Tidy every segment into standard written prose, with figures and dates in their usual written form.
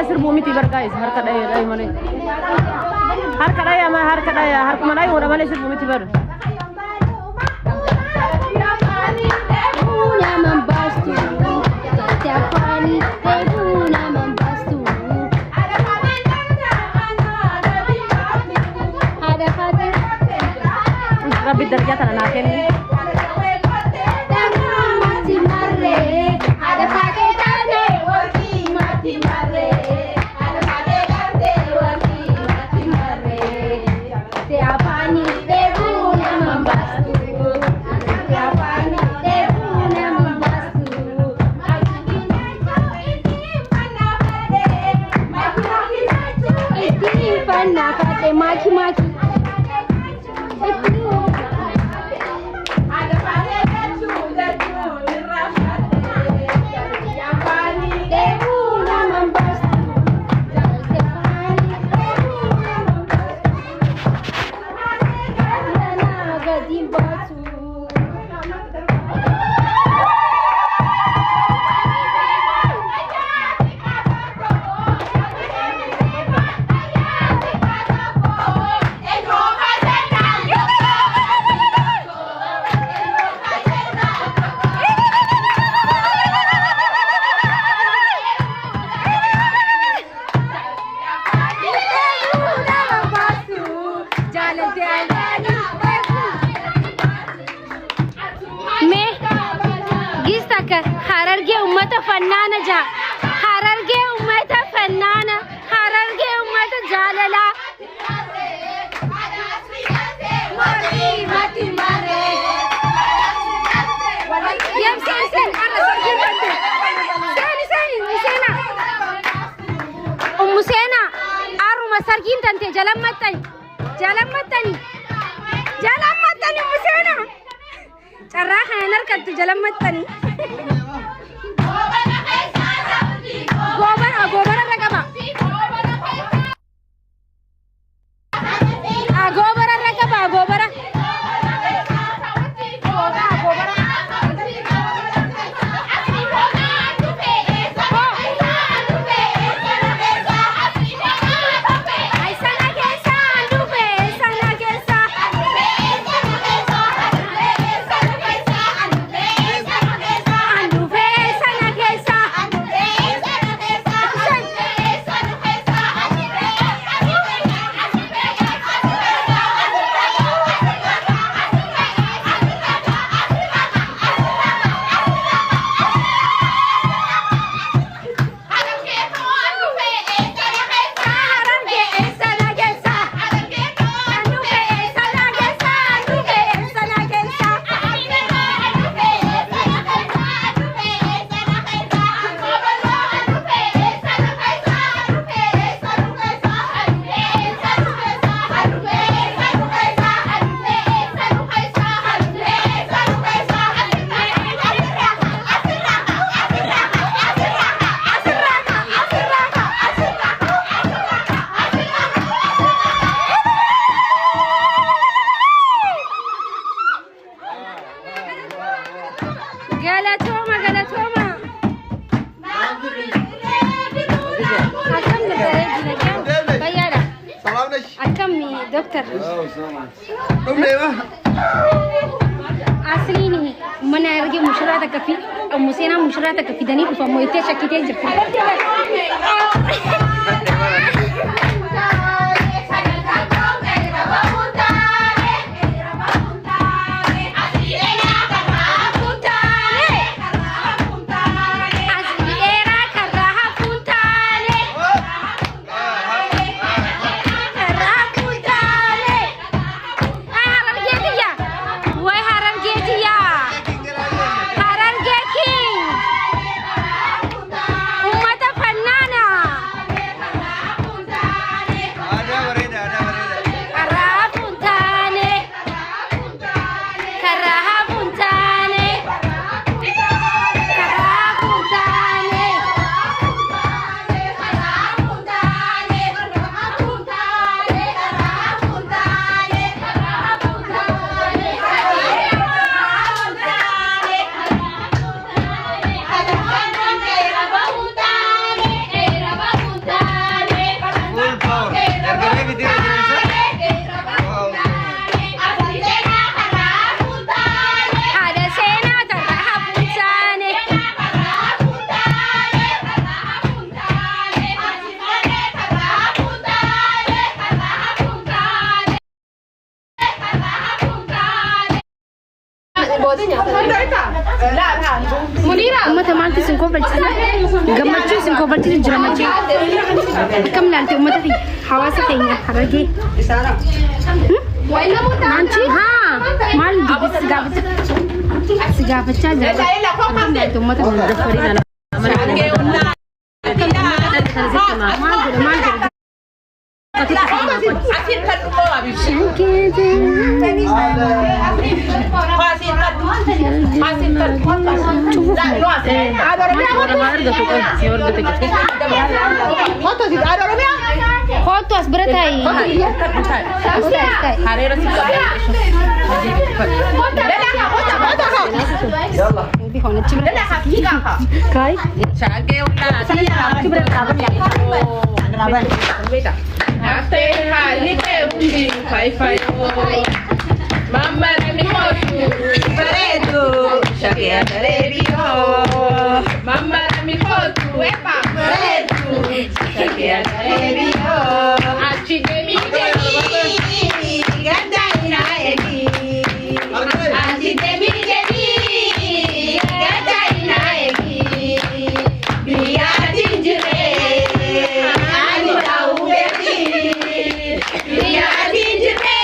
malee sirbu miti bargaa'is harka dha'ee malee harka dha'ee ama harka dha'ee harkuma dha'ee wada malee sirbu miti bar Rabbi darajat anak ini maki-maki Hararge ummata fannana ja Hararge ummata fannana Hararge ummata jalala mati mare yam sen alla sarkin musena musena aruma sarkin tante jalammatani musena carraha narkat jalammatani gobara rakaba دكتور أصليني من أرجع مشروعك في مسينا مشروعك في دني فمويتة شكيتة جبت أمتها مالتي سنكوفل قمتشو سنكوفل تجرى ماتشي كم لالتي أمتها في حواسة كينيا حرقي مانشي ها مال سقافة شاجة لالتي أمتها من دفرين Fotos beratay. Mamma mi foto, paredo, Shakira televisió. Mamma mi foto, epa, paredo, Shakira televisió. Achi de mi ganda ina eki. Achi de mi ganda ina eki. Biya tinjre, ani tau beti. Biya tinjre.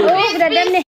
Oh, gradam nih.